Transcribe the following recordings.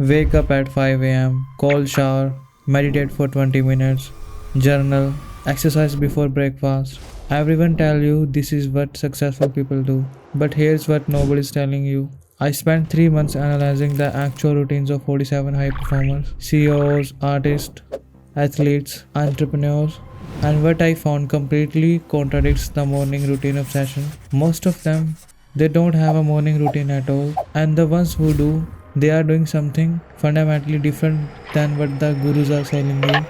Wake up at 5 am, cold shower, meditate for 20 minutes, journal, exercise before breakfast. Everyone tell you this is what successful people do. But here's what nobody is telling you. I spent 3 months analyzing the actual routines of 47 high performers, CEOs, artists, athletes, entrepreneurs, and what I found completely contradicts the morning routine obsession. Most of them, they don't have a morning routine at all, and the ones who do, they are doing something fundamentally different than what the gurus are telling you.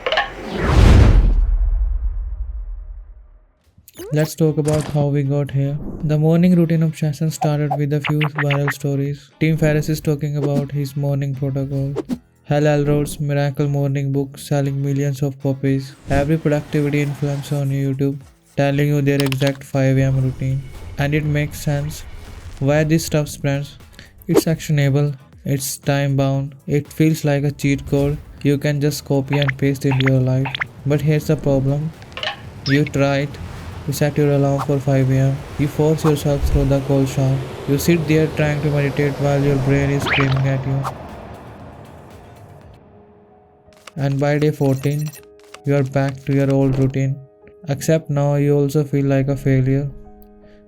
Let's talk about how we got here. The morning routine obsession started with a few viral stories. Tim Ferriss is talking about his morning protocol. Hal Elrod's Miracle Morning book selling millions of copies. Every productivity influencer on YouTube telling you their exact 5 am routine. And it makes sense why this stuff spreads. It's actionable, it's time bound, it feels like a cheat code you can just copy and paste into your life. But here's the problem. You try it. You set your alarm for 5 am. You force yourself through the cold shower. You sit there trying to meditate while your brain is screaming at you. And by day 14, you are back to your old routine. Except now you also feel like a failure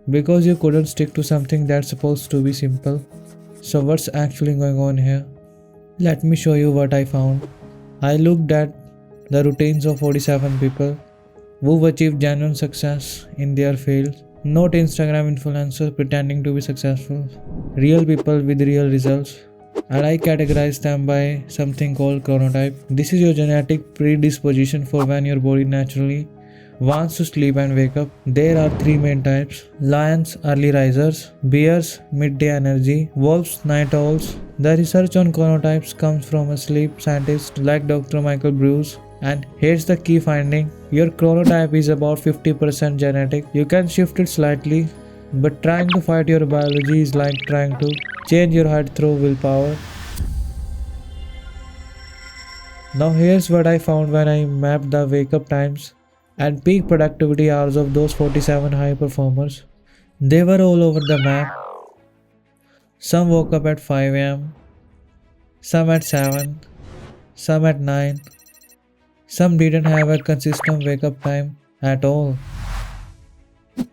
because you couldn't stick to something that's supposed to be simple. So what's actually going on here? Let me show you what I found. I looked at the routines of 47 people who've achieved genuine success in their fields. Not Instagram influencers pretending to be successful. Real people with real results. And I categorize them by something called chronotype. This is your genetic predisposition for when your body naturally wants to sleep and wake up. There are 3 main types: lions, early risers; bears, midday energy; wolves, night owls. The research on chronotypes comes from a sleep scientist like Dr. Michael Bruce. And here's the key finding. Your chronotype is about 50% genetic. You can shift it slightly, but trying to fight your biology is like trying to change your height through willpower. Now here's what I found when I mapped the wake up times and peak productivity hours of those 47 high performers. They were all over the map. Some woke up at 5 am, some at 7, some at 9. Some didn't have a consistent wake up time at all.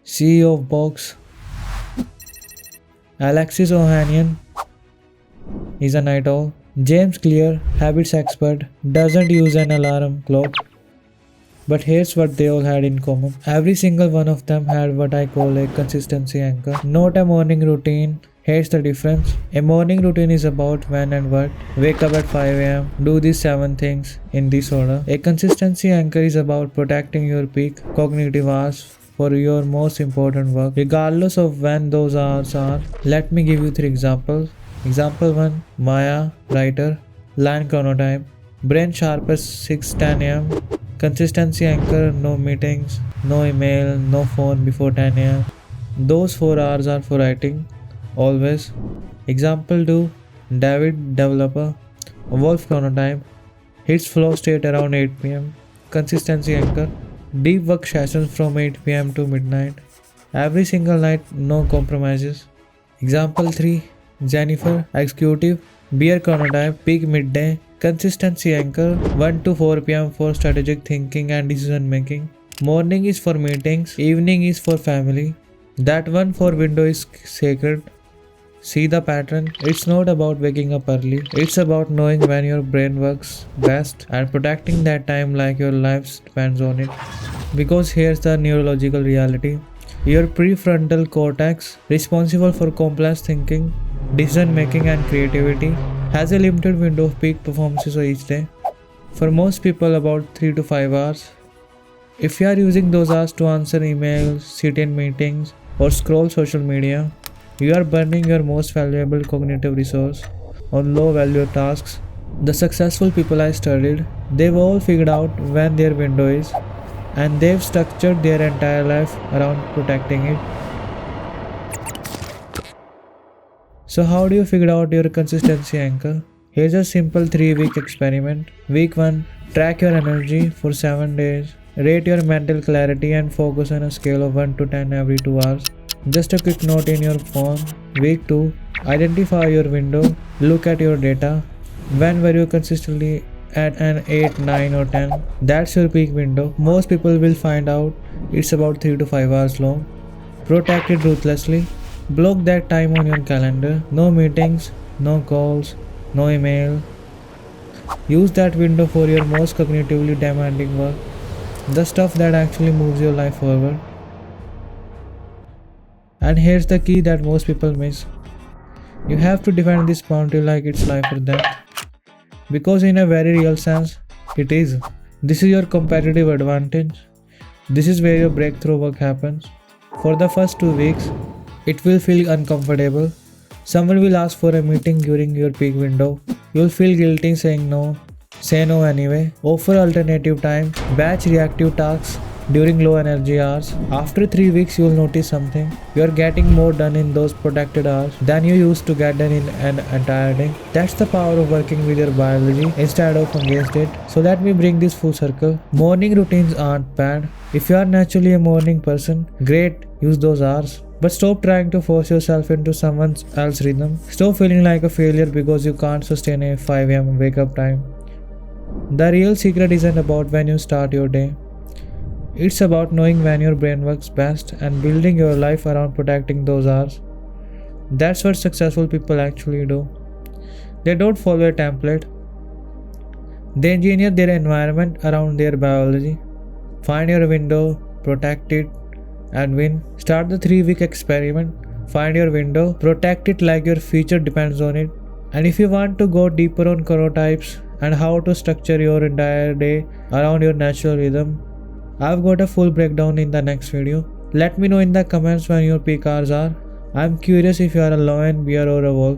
CEO of Box, Alexis Ohanian, is a night owl. James Clear, habits expert, doesn't use an alarm clock. But here's what they all had in common. Every single one of them had what I call a consistency anchor, not a morning routine. Here's the difference. A morning routine is about when and what. Wake up at 5 am, do these 7 things in this order. A consistency anchor is about protecting your peak cognitive hours for your most important work, regardless of when those hours are. Let me give you 3 examples. Example 1, Maya, writer, line chronotype, brain sharp at 6:10 am. Consistency anchor, no meetings, no email, no phone before 10 am. Those 4 hours are for writing. Always. Example 2, David, developer, Wolf chronotype, hits flow state around 8 pm. Consistency anchor, deep work sessions from 8 pm to midnight. Every single night, no compromises. Example 3, Jennifer, executive, beer chronotype, peak midday. Consistency anchor, 1 to 4 pm for strategic thinking and decision making. Morning is for meetings, evening is for family. That 1 for window is sacred. See the pattern? It's not about waking up early. It's about knowing when your brain works best and protecting that time like your life depends on it. Because here's the neurological reality. Your prefrontal cortex, responsible for complex thinking, decision making and creativity, has a limited window of peak performances each day. For most people, about 3 to 5 hours. If you are using those hours to answer emails, sit in meetings, or scroll social media, you are burning your most valuable cognitive resource on low value tasks. The successful people I studied, they've all figured out when their window is, and they've structured their entire life around protecting it. So how do you figure out your consistency anchor? Here's a simple 3-week experiment. Week 1, track your energy for 7 days. Rate your mental clarity and focus on a scale of 1 to 10 every 2 hours. Just a quick note in your phone. Week 2, identify your window, look at your data, When were you consistently at an 8, 9 or 10? That's your peak window. Most people will find out it's about 3 to 5 hours long. Protect it ruthlessly. Block that time on your calendar. No meetings, no calls, no email. Use that window for your most cognitively demanding work. The stuff that actually moves your life forward. And here's the key that most people miss. You have to define this boundary like it's life or death. Because in a very real sense, it is. This is your competitive advantage. This is where your breakthrough work happens. For the first 2 weeks, it will feel uncomfortable. Someone will ask for a meeting during your peak window. You'll feel guilty saying no. Say no anyway. Offer alternative time. Batch reactive tasks during low energy hours. After 3 weeks, you'll notice something. You're getting more done in those protected hours than you used to get done in an entire day. That's the power of working with your biology instead of against it. So let me bring this full circle. Morning routines aren't bad. If you are naturally a morning person, great, use those hours. But stop trying to force yourself into someone else's rhythm. Stop feeling like a failure because you can't sustain a 5 am wake up time. The real secret isn't about when you start your day. It's about knowing when your brain works best and building your life around protecting those hours. That's what successful people actually do. They don't follow a template. They engineer their environment around their biology. Find your window, protect it, and win. Start the 3-week experiment. Find your window, protect it like your future depends on it. And if you want to go deeper on chronotypes and how to structure your entire day around your natural rhythm, I've got a full breakdown in the next video. Let me know in the comments when your peak hours are. I'm curious if you are a lion, bear or a wolf.